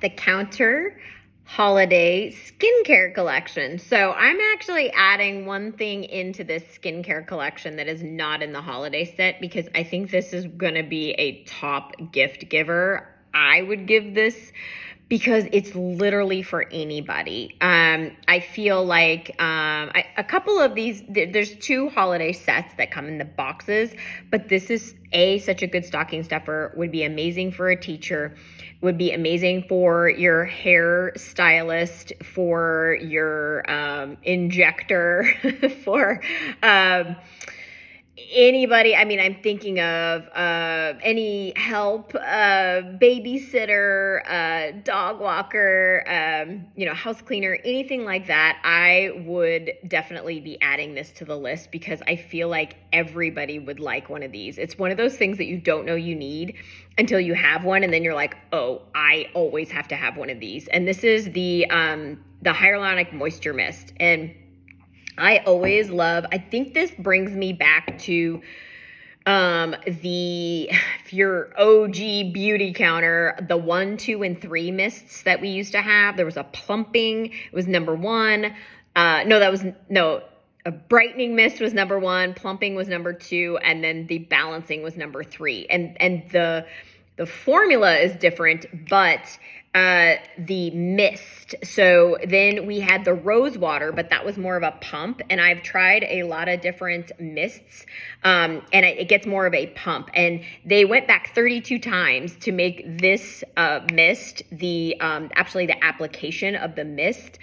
the Counter Holiday Skincare Collection. So I'm actually adding one thing into this skincare collection that is not in the holiday set because I think this is going to be a top gift giver. I would give this because it's literally for anybody. I feel like a couple of these, there's 2 holiday sets that come in the boxes, but this is such a good stocking stuffer, would be amazing for a teacher, would be amazing for your hair stylist, for your injector, for anybody. I mean, I'm thinking of any help, babysitter, dog walker, house cleaner, anything like that. I would definitely be adding this to the list because I feel like everybody would like one of these. It's one of those things that you don't know you need until you have one, and then you're like, oh, I always have to have one of these. And this is the Hyaluronic Moisture Mist. And I always love, I think this brings me back to your OG Beauty Counter, the 1, 2, and 3 mists that we used to have. There was a plumping, it was number 1. A brightening mist was number 1, plumping was number 2, and then the balancing was number 3. And the formula is different, but the mist. So then we had the rose water, but that was more of a pump. And I've tried a lot of different mists, and it gets more of a pump. And they went back 32 times to make this mist, actually the application of the mist,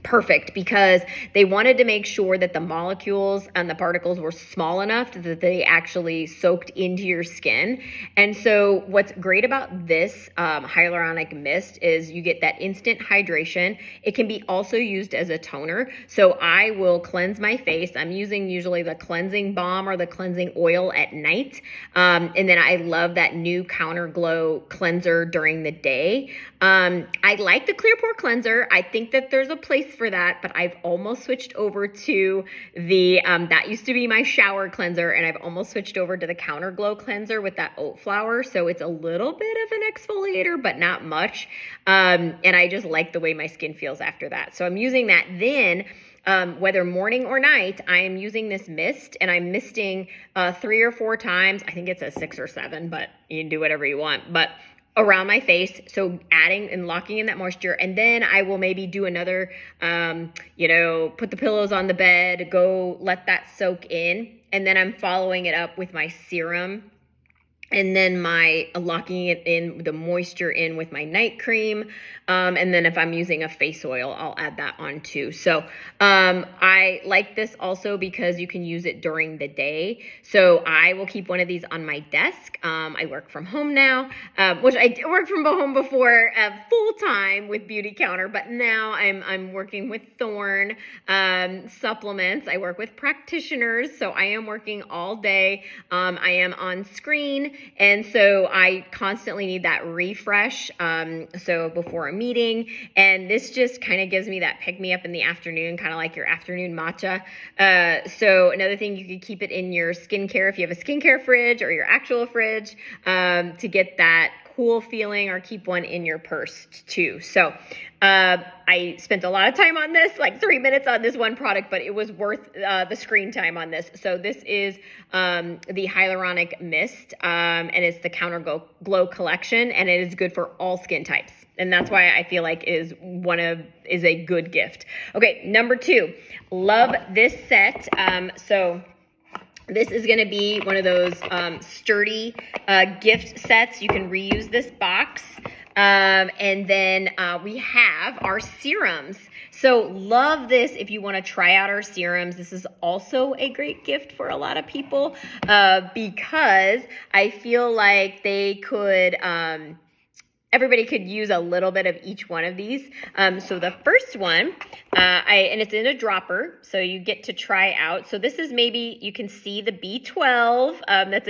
perfect, because they wanted to make sure that the molecules and the particles were small enough that they actually soaked into your skin. And so what's great about this hyaluronic mist is you get that instant hydration. It can be also used as a toner. So I will cleanse my face. I'm using usually the cleansing balm or the cleansing oil at night. And then I love that new Counter Glow cleanser during the day. I like the Clear Pore Cleanser. I think that there's a place for that, but I've almost switched over to the, that used to be my shower cleanser, and I've almost switched over to the Counter Glow cleanser with that oat flour. So it's a little bit of an exfoliator, but not much. And I just like the way my skin feels after that. So I'm using that then. Whether morning or night, I am using this mist, and I'm misting 3 or 4 times. I think it's a 6 or 7, but you can do whatever you want. But around my face, so adding and locking in that moisture, and then I will maybe do another, put the pillows on the bed, go let that soak in, and then I'm following it up with my serum, and then my locking it in, the moisture in with my night cream. And then if I'm using a face oil, I'll add that on too. So I like this also because you can use it during the day. So I will keep one of these on my desk. I work from home now, which I worked from home before full time with Beauty Counter, but now I'm working with Thorne supplements. I work with practitioners, so I am working all day. I am on screen. And so I constantly need that refresh. So before a meeting, and this just kind of gives me that pick me up in the afternoon, kind of like your afternoon matcha. So another thing, you could keep it in your skincare if you have a skincare fridge or your actual fridge, to get that cool feeling, or keep one in your purse too. So I spent a lot of time on this, like 3 minutes on this one product, but it was worth the screen time on this. So this is the Hyaluronic Mist, and it's the Counter Glow collection, and it is good for all skin types. And that's why I feel like is a good gift. Okay, number 2, love this set. So this is going to be one of those sturdy gift sets. You can reuse this box. And then we have our serums. So love this if you want to try out our serums. This is also a great gift for a lot of people because I feel like they could... everybody could use a little bit of each one of these. So the first one, and it's in a dropper, so you get to try out. So this is, maybe you can see the B12. That's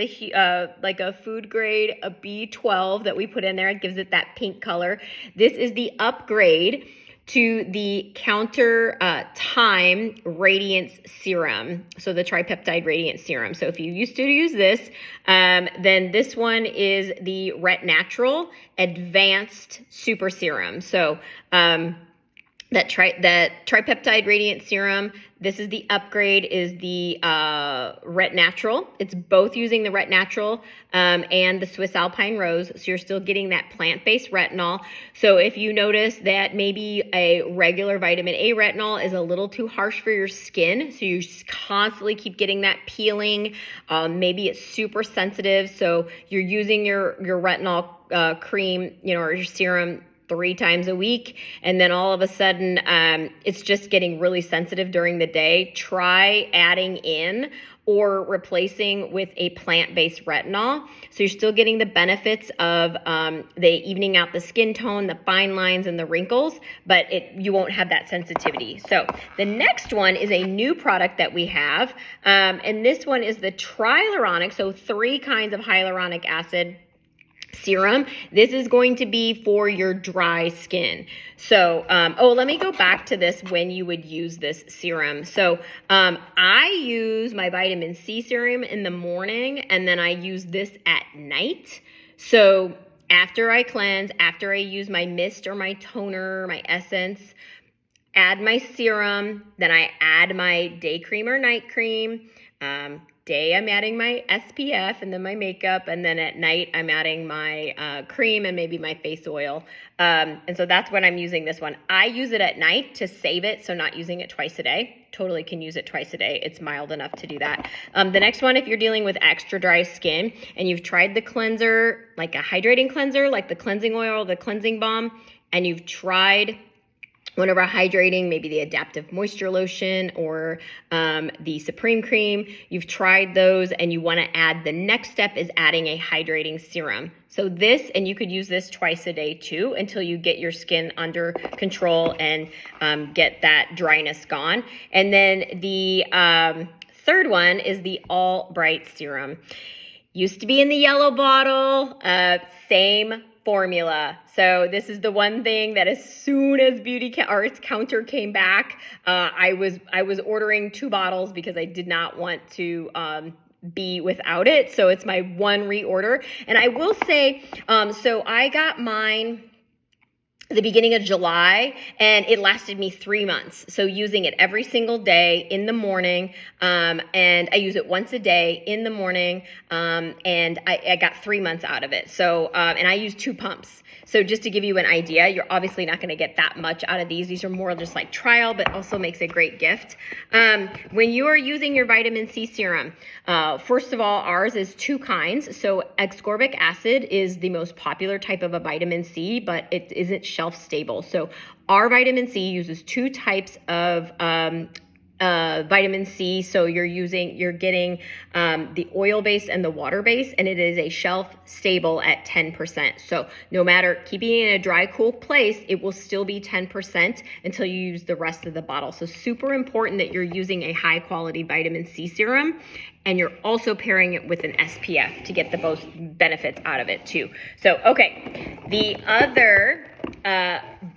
like a food grade, a B12 that we put in there. It gives it that pink color. This is the upgrade to the Counter Time Radiance Serum. So the Tripeptide Radiance Serum. So if you used to use this, then this one is the Ret Natural Advanced Super Serum. So that Tripeptide Radiance Serum, this is the upgrade, is the Ret Natural. It's both using the Ret Natural and the Swiss Alpine Rose. So you're still getting that plant-based retinol. So if you notice that maybe a regular vitamin A retinol is a little too harsh for your skin, so you constantly keep getting that peeling, maybe it's super sensitive, so you're using your retinol cream, or your serum 3 times a week, and then all of a sudden it's just getting really sensitive during the day, try adding in or replacing with a plant-based retinol. So you're still getting the benefits of the evening out the skin tone, the fine lines, and the wrinkles, but you won't have that sensitivity. So the next one is a new product that we have, and this one is the Triluronic, so 3 kinds of hyaluronic acid serum. This is going to be for your dry skin. So, let me go back to this when you would use this serum. So, I use my vitamin C serum in the morning, and then I use this at night. So, after I cleanse, after I use my mist or my toner, my essence, add my serum, then I add my day cream or night cream. Day I'm adding my SPF and then my makeup, and then at night I'm adding my cream and maybe my face oil. And so that's when I'm using this one. I use it at night to save it, so not using it twice a day. Totally can use it twice a day. It's mild enough to do that. The next one, if you're dealing with extra dry skin and you've tried the cleanser, like a hydrating cleanser, like the cleansing oil, the cleansing balm, and you've tried one of our hydrating, maybe the Adaptive Moisture Lotion or the Supreme Cream, you've tried those and you want to add, the next step is adding a hydrating serum. So this, and you could use this twice a day too until you get your skin under control and get that dryness gone. And then the third one is the All Bright Serum. Used to be in the yellow bottle, same formula. So this is the one thing that as soon as Beauty Counter came back, I was ordering 2 bottles because I did not want to be without it. So it's my one reorder. And I will say, so I got mine the beginning of July, and it lasted me 3 months. So using it every single day in the morning, and I use it once a day in the morning, and I got 3 months out of it. So, and I use 2 pumps. So just to give you an idea, you're obviously not going to get that much out of these. These are more just like trial, but also makes a great gift. When you are using your vitamin C serum, first of all, ours is 2 kinds. So ascorbic acid is the most popular type of a vitamin C, but it isn't shelf stable. So our vitamin C uses 2 types of vitamin C. So you're getting the oil-based and the water-based, and it is a shelf stable at 10%. So no matter keeping it in a dry, cool place, it will still be 10% until you use the rest of the bottle. So super important that you're using a high quality vitamin C serum, and you're also pairing it with an SPF to get the most benefits out of it too. So, okay, the other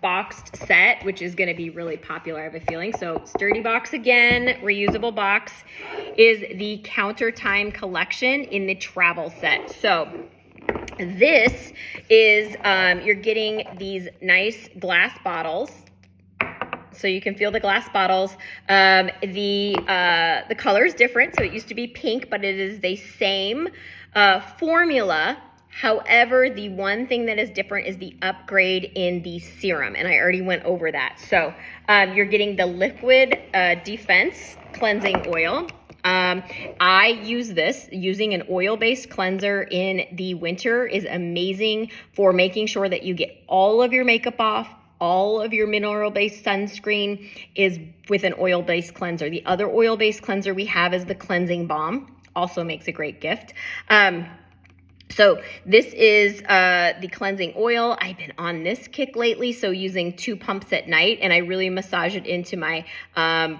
boxed set, which is going to be really popular, I have a feeling. So sturdy box again, reusable box, is the Counter Time collection in the travel set. So this is, you're getting these nice glass bottles. So you can feel the glass bottles. The color is different. So it used to be pink, but it is the same formula. However, the one thing that is different is the upgrade in the serum, and I already went over that. So you're getting the Liquid Defense Cleansing Oil. I use this. Using an oil-based cleanser in the winter is amazing for making sure that you get all of your makeup off. All of your mineral-based sunscreen is with an oil-based cleanser. The other oil-based cleanser we have is the Cleansing Balm. Also makes a great gift. So this is the cleansing oil. I've been on this kick lately, so using 2 pumps at night, and I really massage it into my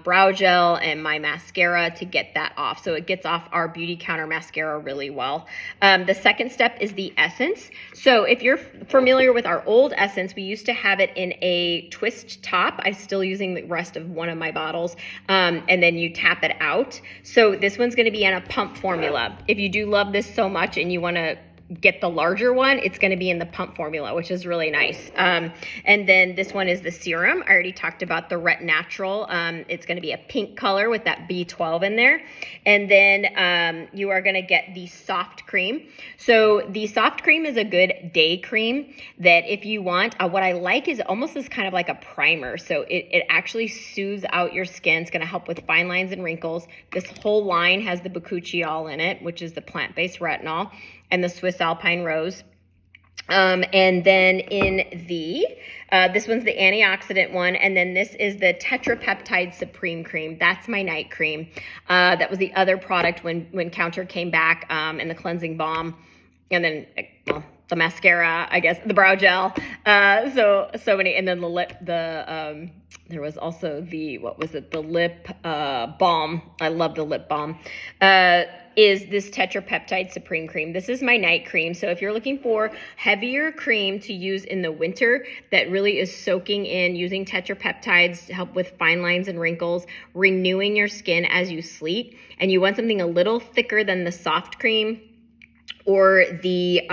brow gel and my mascara to get that off. So it gets off our Beauty Counter mascara really well. The second step is the essence. So if you're familiar with our old essence, we used to have it in a twist top. I'm still using the rest of one of my bottles, and then you tap it out. So this one's going to be in a pump formula. If you do love this so much and you want to get the larger one, it's going to be in the pump formula, which is really nice. And then this one is the serum. I already talked about the Ret Natural. It's going to be a pink color with that B12 in there. And then you are going to get the soft cream. So the soft cream is a good day cream that if you want, what I like is almost is kind of like a primer. So it actually soothes out your skin. It's going to help with fine lines and wrinkles. This whole line has the bakuchiol in it, which is the plant-based retinol, and the Swiss Alpine Rose. And then in the, this one's the antioxidant one. And then this is the Tetrapeptide Supreme Cream. That's my night cream. That was the other product when Counter came back, and the cleansing balm. And then, well, the mascara, I guess, the brow gel. So many. And then the lip, there was also the, what was it? The lip balm. I love the lip balm. Is this Tetrapeptide Supreme Cream. This is my night cream. So if you're looking for heavier cream to use in the winter that really is soaking in, using tetrapeptides to help with fine lines and wrinkles, renewing your skin as you sleep, and you want something a little thicker than the soft cream or the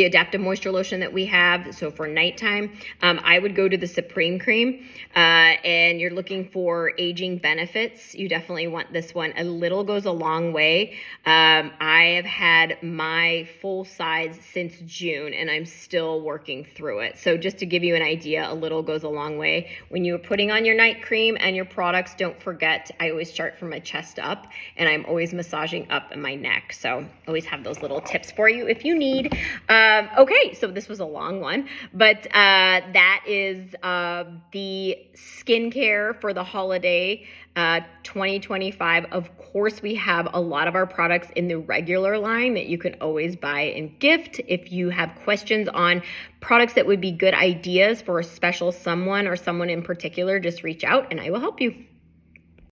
adaptive moisture lotion that we have, so for nighttime, I would go to the Supreme Cream. And you're looking for aging benefits, you definitely want this one. A little goes a long way. I have had my full size since June, and I'm still working through it. So just to give you an idea, a little goes a long way. When you're putting on your night cream and your products, don't forget, I always start from my chest up, and I'm always massaging up in my neck. So always have those little tips for you if you need. Okay, so this was a long one, but that is the skincare for the holiday 2025. Of course, we have a lot of our products in the regular line that you can always buy and gift. If you have questions on products that would be good ideas for a special someone or someone in particular, just reach out and I will help you.